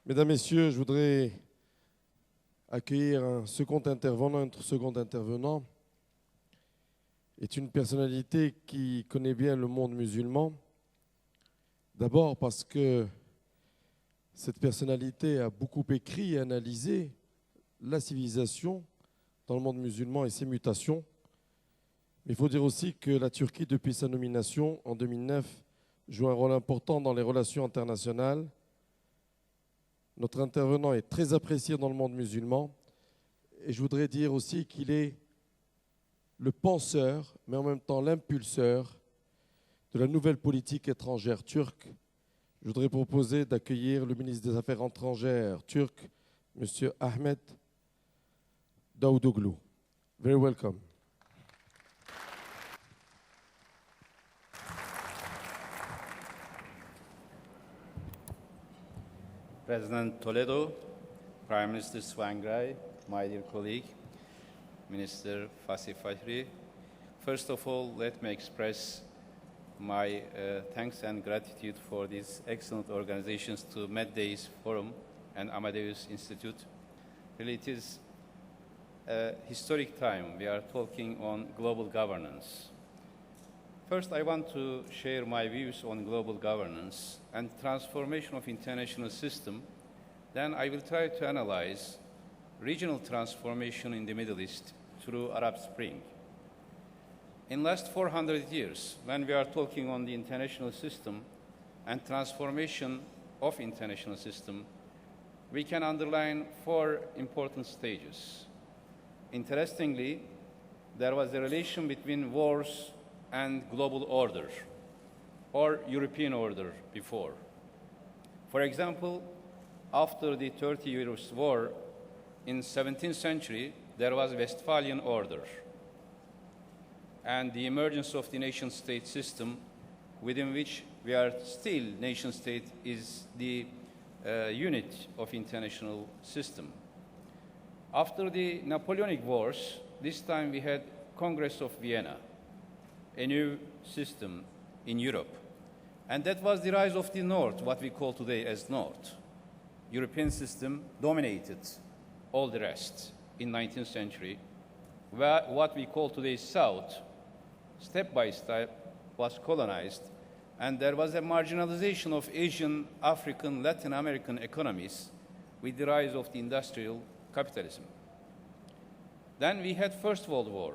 Mesdames, Messieurs, je voudrais accueillir un second intervenant. Notre second intervenant est une personnalité qui connaît bien le monde musulman. D'abord parce que cette personnalité a beaucoup écrit et analysé la civilisation dans le monde musulman et ses mutations. Mais il faut dire aussi que la Turquie, depuis sa nomination en 2009, joue un rôle important dans les relations internationales. Notre intervenant est très apprécié dans le monde musulman et je voudrais dire aussi qu'il est le penseur, mais en même temps l'impulseur de la nouvelle politique étrangère turque. Je voudrais proposer d'accueillir le ministre des Affaires étrangères turc, M. Ahmet Davutoglu. Very welcome. President Toledo, Prime Minister Swangray, my dear colleague, Minister Fasih Fahri. First of all, let me express my thanks and gratitude for these excellent organizations to MEDays Forum and Amadeus Institute. Really, it is a historic time. We are talking on global governance. First, I want to share my views on global governance and transformation of international system. Then I will try to analyze regional transformation in the Middle East through Arab Spring. In last 400 years, when we are talking on the international system and transformation of international system, we can underline 4 important stages. Interestingly, there was a relation between wars and global order, or European order before. For example, after the 30 Years' War in 17th century, there was Westphalian order and the emergence of the nation-state system within which we are still nation-state is the unit of international system. After the Napoleonic Wars, this time we had Congress of Vienna, a new system in Europe. And that was the rise of the North, what we call today as North. European system dominated all the rest in 19th century. What we call today South, step by step, was colonized, and there was a marginalization of Asian, African, Latin American economies with the rise of the industrial capitalism. Then we had First World War.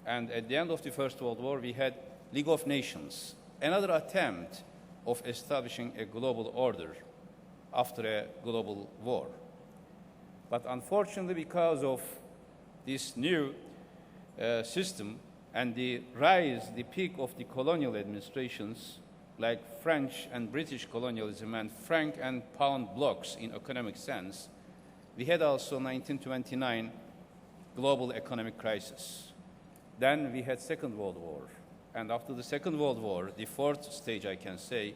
And at the end of the First World War, we had League of Nations, another attempt of establishing a global order after a global war. But unfortunately, because of this new system and the rise, the peak of the colonial administrations, like French and British colonialism and franc and pound blocks in economic sense, we had also 1929 global economic crisis. Then we had Second World War. And after the Second World War, the 4th stage, I can say,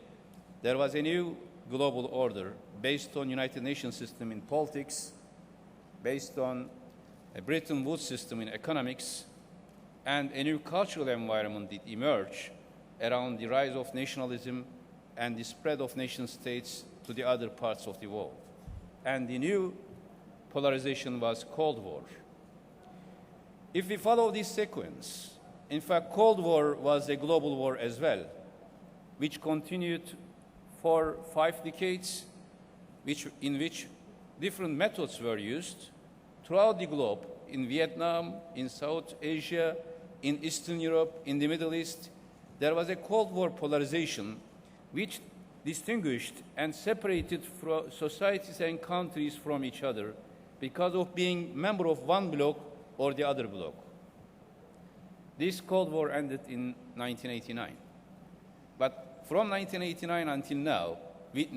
there was a new global order based on United Nations system in politics, based on a Bretton Woods system in economics, and a new cultural environment did emerge around the rise of nationalism and the spread of nation states to the other parts of the world. And the new polarization was Cold War. If we follow this sequence, in fact, Cold War was a global war as well, which continued for 5 decades, in which different methods were used throughout the globe, in Vietnam, in South Asia, in Eastern Europe, in the Middle East. There was a Cold War polarization which distinguished and separated societies and countries from each other because of being member of one bloc or the other bloc. This Cold War ended in 1989. But from 1989 until now, we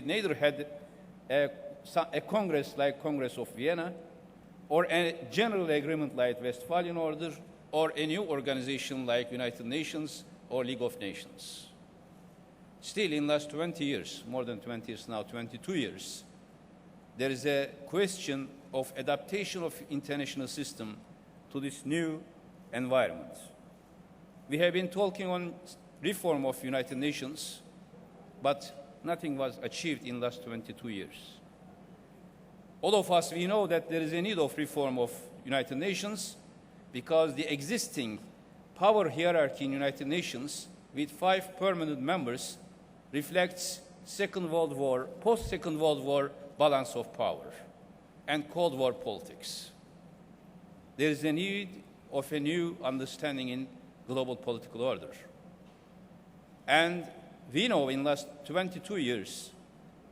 neither had a Congress like Congress of Vienna, or a general agreement like Westphalian Order, or a new organization like United Nations or League of Nations. Still, in the last 20 years, more than 20 years now, 22 years, there is a question of adaptation of international system to this new environment. We have been talking on reform of United Nations, but nothing was achieved in the last 22 years. All of us, we know that there is a need of reform of United Nations because the existing power hierarchy in United Nations with 5 permanent members reflects Second World War, post-Second World War balance of power and Cold War politics. There is a need of a new understanding in global political order. And we know in the last 22 years,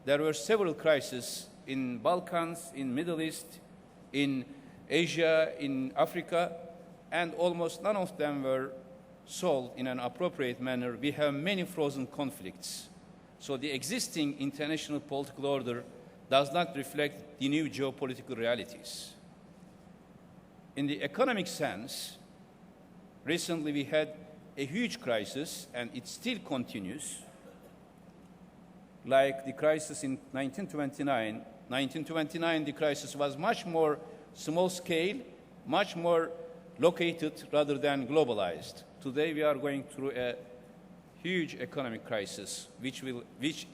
there were several crises in Balkans, in Middle East, in Asia, in Africa, and almost none of them were solved in an appropriate manner. We have many frozen conflicts. So the existing international political order does not reflect the new geopolitical realities. In the economic sense, recently we had a huge crisis, and it still continues, like the crisis in 1929. 1929, the crisis was much more small scale, much more located rather than globalized. Today we are going through a huge economic crisis which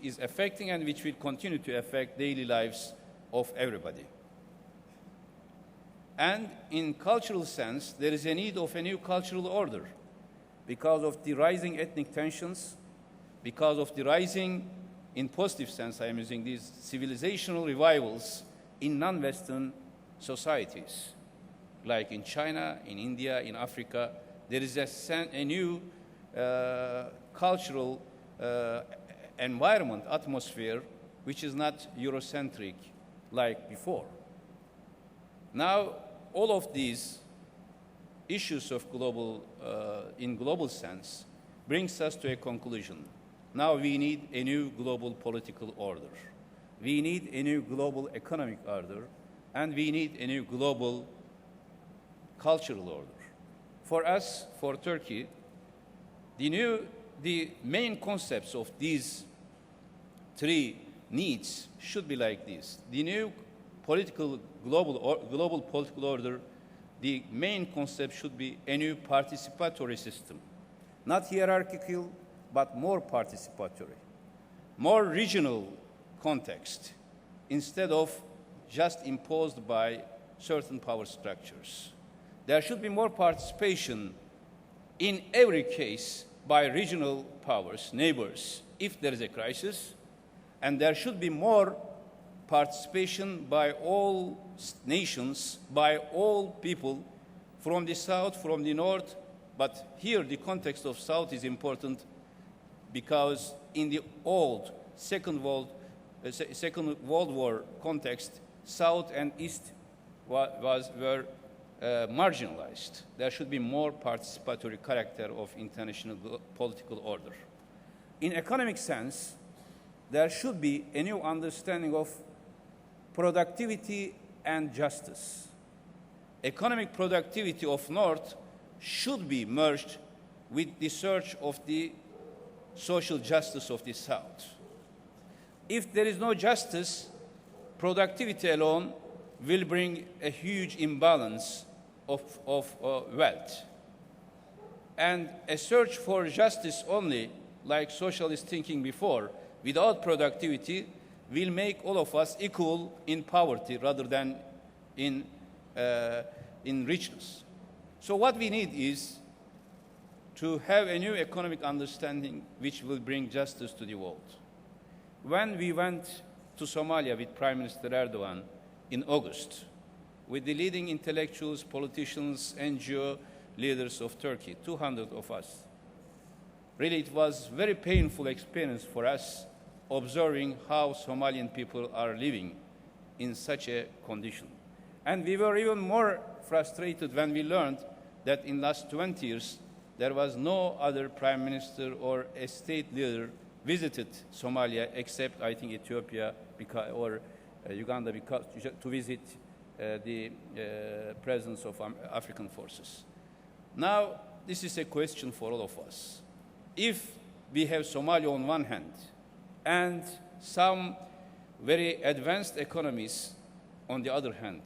is affecting and which will continue to affect daily lives of everybody. And in cultural sense, there is a need of a new cultural order because of the rising ethnic tensions, because of the rising, in positive sense I am using these, civilizational revivals in non-Western societies, like in China, in India, in Africa. There is a new cultural environment, atmosphere, which is not Eurocentric like before. Now, all of these issues of in global sense brings us to a conclusion. Now we need a new global political order. We need a new global economic order, and we need a new global cultural order. For us, for Turkey, the main concepts of these 3 needs should be like this. The new global political order, the main concept should be a new participatory system. Not hierarchical, but more participatory. More regional context, instead of just imposed by certain power structures. There should be more participation in every case by regional powers, neighbors, if there is a crisis, and there should be more participation by all nations, by all people, from the south, from the north, but here the context of south is important because in the old Second World War context, south and east were marginalized. There should be more participatory character of international political order. In economic sense, there should be a new understanding of productivity and justice. Economic productivity of North should be merged with the search of the social justice of the South. If there is no justice, productivity alone will bring a huge imbalance of wealth. And a search for justice only, like socialist thinking before, without productivity, will make all of us equal in poverty rather than in richness. So what we need is to have a new economic understanding which will bring justice to the world. When we went to Somalia with Prime Minister Erdogan in August, with the leading intellectuals, politicians, NGO leaders of Turkey, 200 of us, really it was a very painful experience for us observing how Somalian people are living in such a condition. And we were even more frustrated when we learned that in the last 20 years, there was no other prime minister or a state leader visited Somalia except, I think, Ethiopia or Uganda to visit the presence of African forces. Now, this is a question for all of us. If we have Somalia on one hand and some very advanced economies on the other hand,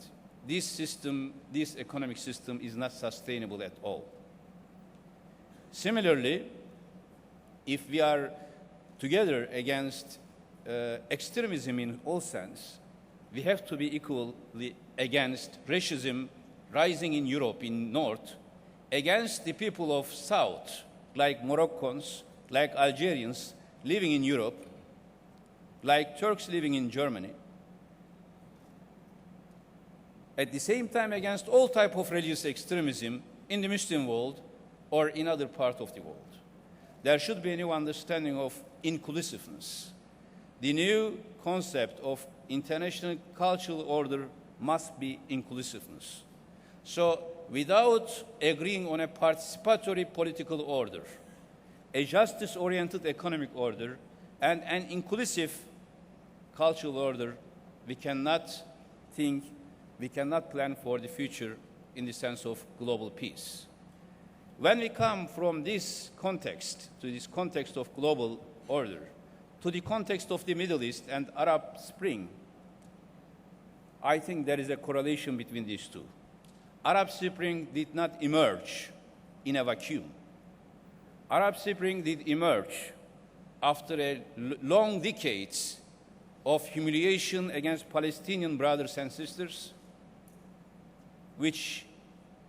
this economic system is not sustainable at all. Similarly, if we are together against extremism in all sense, we have to be equally against racism rising in Europe, in North, against the people of South, like Moroccans, like Algerians living in Europe, like Turks living in Germany. At the same time, against all type of religious extremism in the Muslim world or in other parts of the world. There should be a new understanding of inclusiveness. The new concept of international cultural order must be inclusiveness. So, without agreeing on a participatory political order, a justice-oriented economic order, and an inclusive cultural order, we cannot plan for the future in the sense of global peace. When we come from this context to this context of global order, to the context of the Middle East and Arab Spring, I think there is a correlation between these two. Arab Spring did not emerge in a vacuum. Arab Spring did emerge after a long decades of humiliation against Palestinian brothers and sisters, which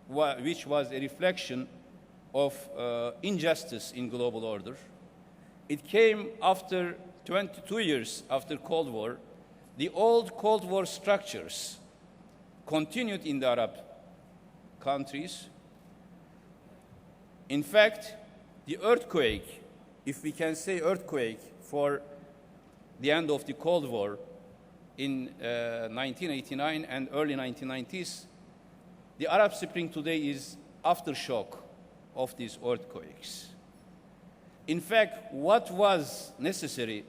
was a reflection of injustice in global order. It came after 22 years after Cold War. The old Cold War structures continued in the Arab countries. In fact, the earthquake, if we can say earthquake for the end of the Cold War in 1989 and early 1990s, the Arab Spring today is aftershock of these earthquakes. In fact, what was necessary,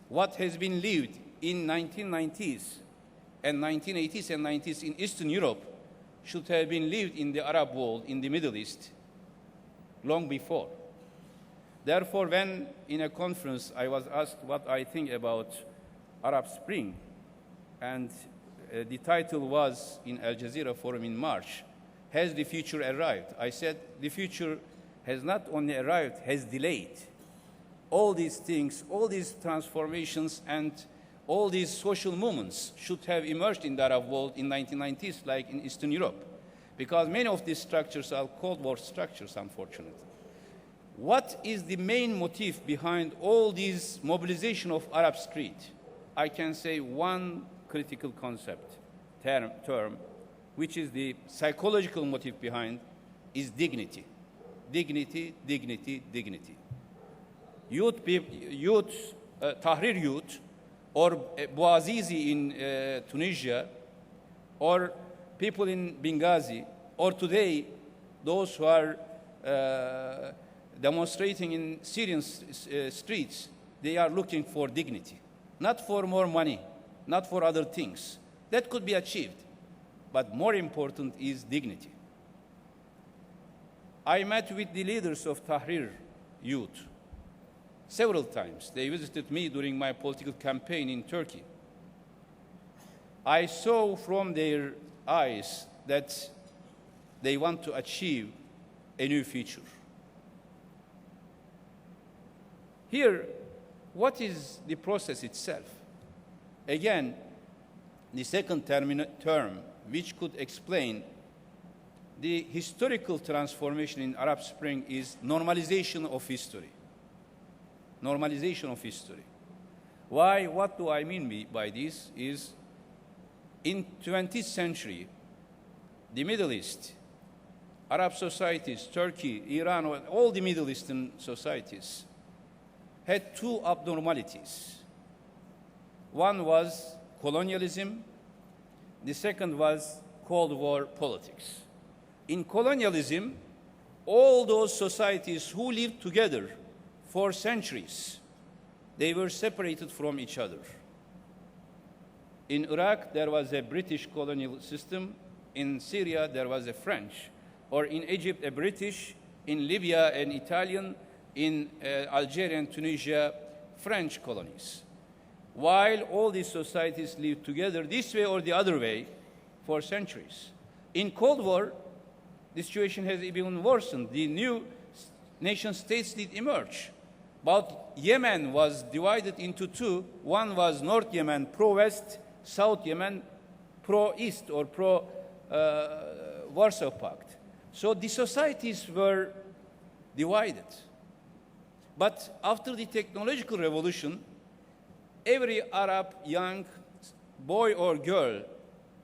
what has been lived in 1990s and 1980s and 90s in Eastern Europe should have been lived in the Arab world, in the Middle East, long before. Therefore, when in a conference I was asked what I think about Arab Spring, and the title was in Al Jazeera Forum in March, has the future arrived? I said the future has not only arrived, has delayed. All these things, all these transformations and all these social movements should have emerged in the Arab world in 1990s, like in Eastern Europe, because many of these structures are Cold War structures, unfortunately. What is the main motive behind all these mobilization of Arab street? I can say one critical concept, term, which is the psychological motive behind, is dignity. Dignity, dignity, dignity. Tahrir youth, or Bouazizi in Tunisia, or people in Benghazi, or today, those who are demonstrating in Syrian streets, they are looking for dignity, not for more money, not for other things. That could be achieved, but more important is dignity. I met with the leaders of Tahrir youth several times. They visited me during my political campaign in Turkey. I saw from their eyes that they want to achieve a new future. Here, what is the process itself? Again, the second term, which could explain the historical transformation in Arab Spring, is normalization of history. Normalization of history. Why? What do I mean by this? Is in 20th century, the Middle East, Arab societies, Turkey, Iran, all the Middle Eastern societies had two abnormalities. One was colonialism, the second was Cold War politics. In colonialism, all those societies who lived together for centuries, they were separated from each other. In Iraq, there was a British colonial system. In Syria, there was a French. Or in Egypt, a British. In Libya, an Italian. In Algeria and Tunisia, French colonies. While all these societies lived together this way or the other way for centuries. In Cold War, the situation has even worsened. The new nation states did emerge. About Yemen was divided into two. One was North Yemen, pro-West, South Yemen, pro-East or pro-Warsaw Pact. So the societies were divided. But after the technological revolution, every Arab young boy or girl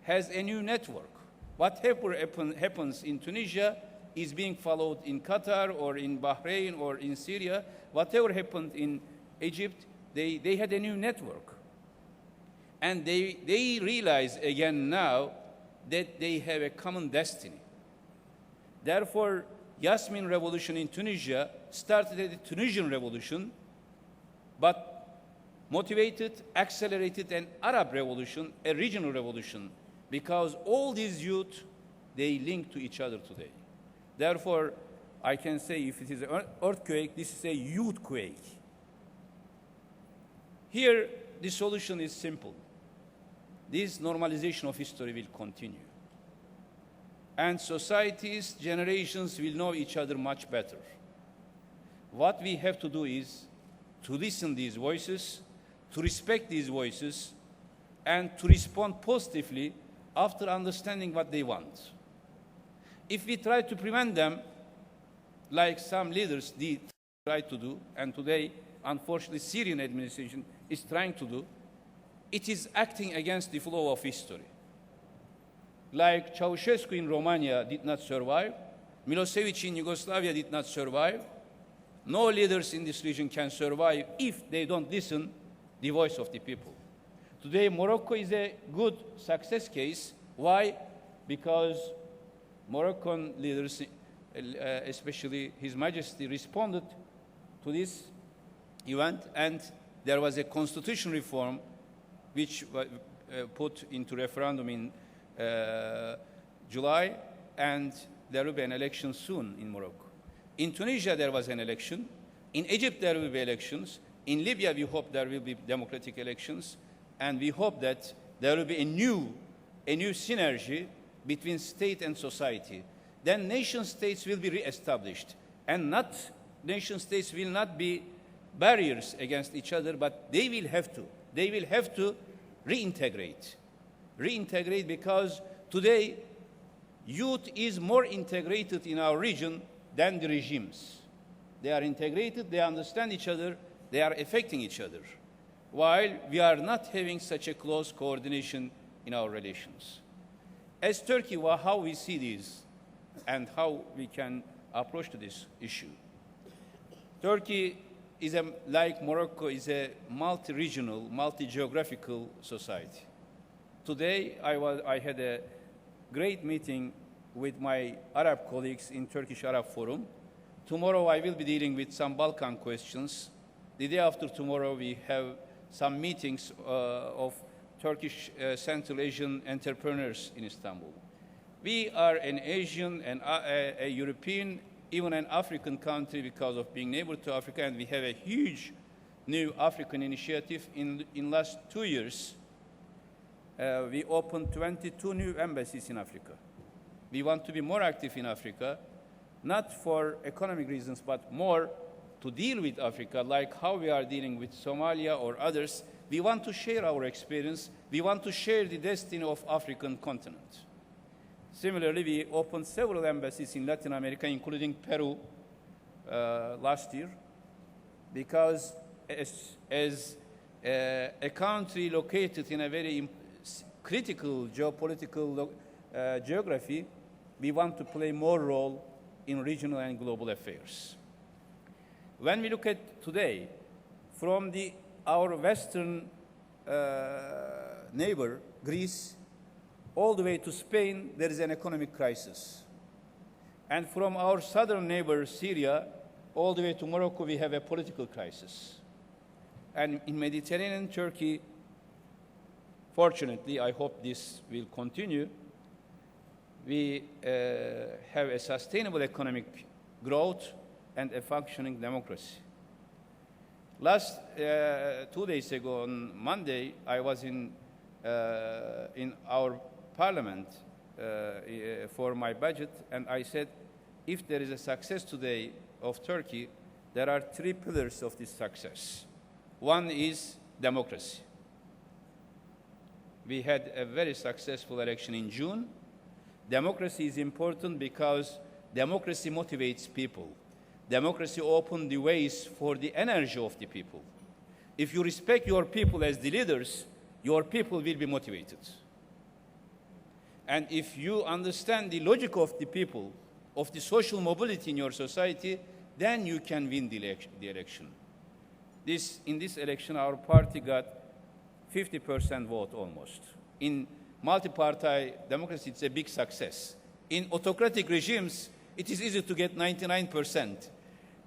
has a new network. Whatever happens in Tunisia is being followed in Qatar or in Bahrain or in Syria. Whatever happened in Egypt, they had a new network. And they realize again now that they have a common destiny. Therefore, Yasmin revolution in Tunisia started as the Tunisian revolution, but motivated, accelerated an Arab revolution, a regional revolution, because all these youth, they link to each other today. Therefore, I can say if it is an earthquake, this is a youth quake. Here, the solution is simple. This normalization of history will continue. And societies, generations will know each other much better. What we have to do is to listen to these voices, to respect these voices, and to respond positively after understanding what they want. If we try to prevent them, like some leaders did try to do, and today, unfortunately, Syrian administration is trying to do, it is acting against the flow of history. Like Ceausescu in Romania did not survive, Milosevic in Yugoslavia did not survive. No leaders in this region can survive if they don't listen the voice of the people. Today, Morocco is a good success case. Why? Because Moroccan leaders, especially His Majesty, responded to this event, and there was a constitution reform which was put into referendum in July, and there will be an election soon in Morocco. In Tunisia, there was an election. In Egypt, there will be elections. In Libya, we hope there will be democratic elections, and we hope that there will be a new synergy between state and society. Then nation states will be re-established, and nation states will not be barriers against each other, but they will have to reintegrate because today youth is more integrated in our region than the regimes. They are integrated, they understand each other, they are affecting each other, while we are not having such a close coordination in our relations. As Turkey, how we see this and how we can approach to this issue. Turkey is, like Morocco, is a multi-regional, multi-geographical society. Today, I had a great meeting with my Arab colleagues in Turkish Arab Forum. Tomorrow, I will be dealing with some Balkan questions. The day after tomorrow, we have some meetings of Turkish Central Asian entrepreneurs in Istanbul. We are an Asian and a European, even an African country because of being neighbor to Africa, and we have a huge new African initiative. In last 2 years, we opened 22 new embassies in Africa. We want to be more active in Africa, not for economic reasons, but more to deal with Africa, like how we are dealing with Somalia or others. We want to share our experience. We want to share the destiny of African continent. Similarly, we opened several embassies in Latin America, including Peru last year, because as a country located in a very critical geopolitical geography, we want to play more role in regional and global affairs. When we look at today, from our western neighbor, Greece, all the way to Spain, there is an economic crisis. And from our southern neighbor, Syria, all the way to Morocco, we have a political crisis. And in Mediterranean Turkey, fortunately, I hope this will continue, we have a sustainable economic growth and a functioning democracy. Last 2 days ago, on Monday, I was in our parliament for my budget, and I said, if there is a success today of Turkey, there are three pillars of this success. One is democracy. We had a very successful election in June. Democracy is important because democracy motivates people. Democracy opens the ways for the energy of the people. If you respect your people as the leaders, your people will be motivated. And if you understand the logic of the people, of the social mobility in your society, then you can win the election. In this election, our party got 50% vote almost. In multi-party democracy, it's a big success. In autocratic regimes, it is easy to get 99%.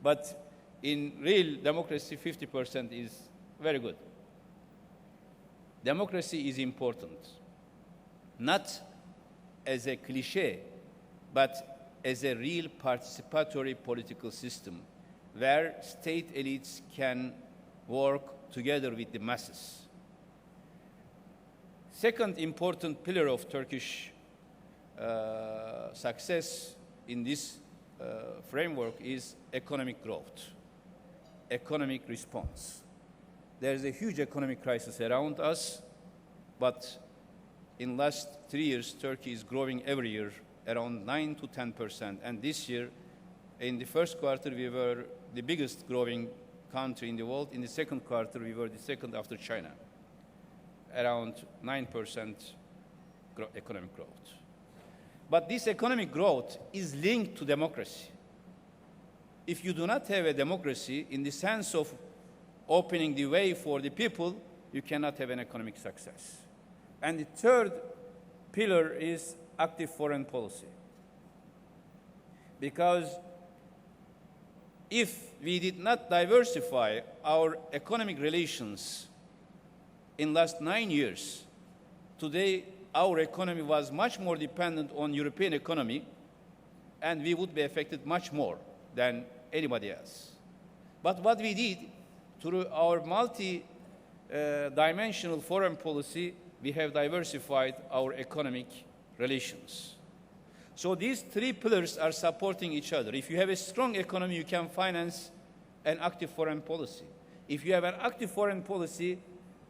But in real democracy, 50% is very good. Democracy is important, not as a cliché, but as a real participatory political system where state elites can work together with the masses. Second important pillar of Turkish success in this framework is economic growth, economic response. There is a huge economic crisis around us, but in the last 3 years, Turkey is growing every year around 9 to 10%. And this year, in the first quarter, we were the biggest growing country in the world. In the second quarter, we were the second after China, around 9% economic growth. But this economic growth is linked to democracy. If you do not have a democracy in the sense of opening the way for the people, you cannot have an economic success. And the third pillar is active foreign policy. Because if we did not diversify our economic relations in the last 9 years, today our economy was much more dependent on European economy, and we would be affected much more than anybody else. But what we did, through our multi-dimensional foreign policy, we have diversified our economic relations. So these three pillars are supporting each other. If you have a strong economy, you can finance an active foreign policy. If you have an active foreign policy,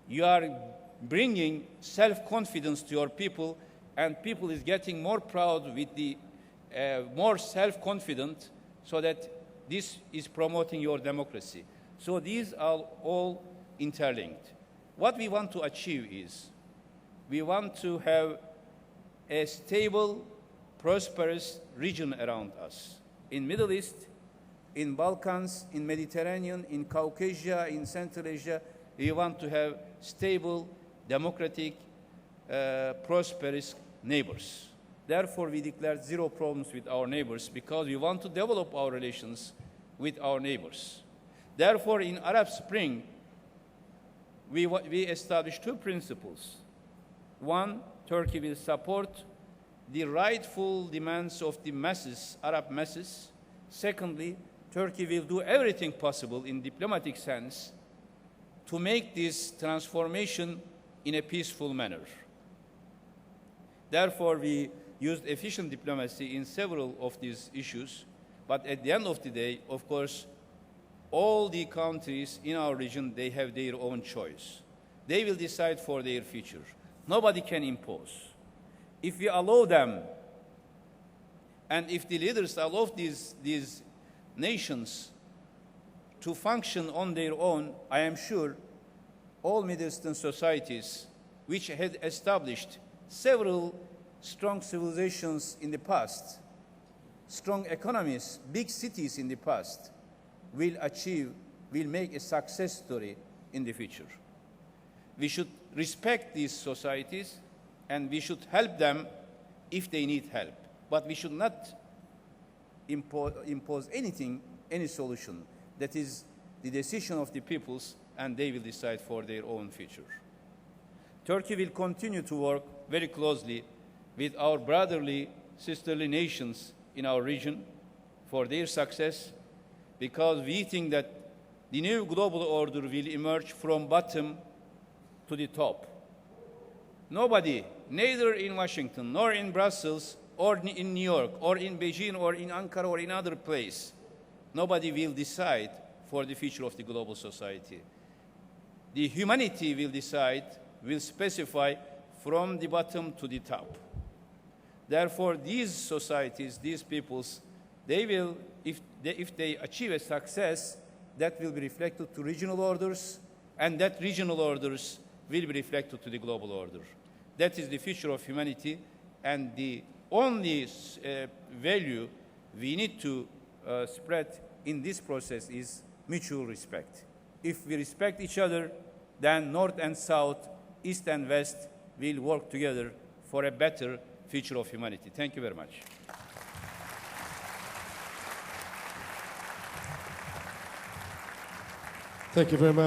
you are bringing self-confidence to your people, and people is getting more proud with the more self-confident, so that this is promoting your democracy. So these are all interlinked. What we want to achieve is, we want to have a stable, prosperous region around us. In Middle East, in Balkans, in Mediterranean, in Caucasia, in Central Asia, we want to have stable, democratic, prosperous neighbors. Therefore, we declared zero problems with our neighbors, because we want to develop our relations with our neighbors. Therefore, in Arab Spring, we established two principles. One, Turkey will support the rightful demands of the masses, Arab masses. Secondly, Turkey will do everything possible in diplomatic sense to make this transformation in a peaceful manner. Therefore, we used efficient diplomacy in several of these issues, but at the end of the day, of course, all the countries in our region, they have their own choice. They will decide for their future. Nobody can impose. If we allow them, and if the leaders allow these nations to function on their own, I am sure all Middle Eastern societies, which had established several strong civilizations in the past, strong economies, big cities in the past, will make a success story in the future. We should respect these societies, and we should help them if they need help. But we should not impose anything, any solution. That is the decision of the peoples, and they will decide for their own future. Turkey will continue to work very closely with our brotherly, sisterly nations in our region for their success, because we think that the new global order will emerge from bottom to the top. Nobody, neither in Washington, nor in Brussels, or in New York, or in Beijing, or in Ankara, or in other place, nobody will decide for the future of the global society. The humanity will decide, will specify from the bottom to the top. Therefore, these societies, these peoples, they will, if they achieve a success, that will be reflected to regional orders, and that regional orders will be reflected to the global order. That is the future of humanity, and the only value we need to spread in this process is mutual respect. If we respect each other, then North and South, East and West will work together for a better future of humanity. Thank you very much. Thank you very much.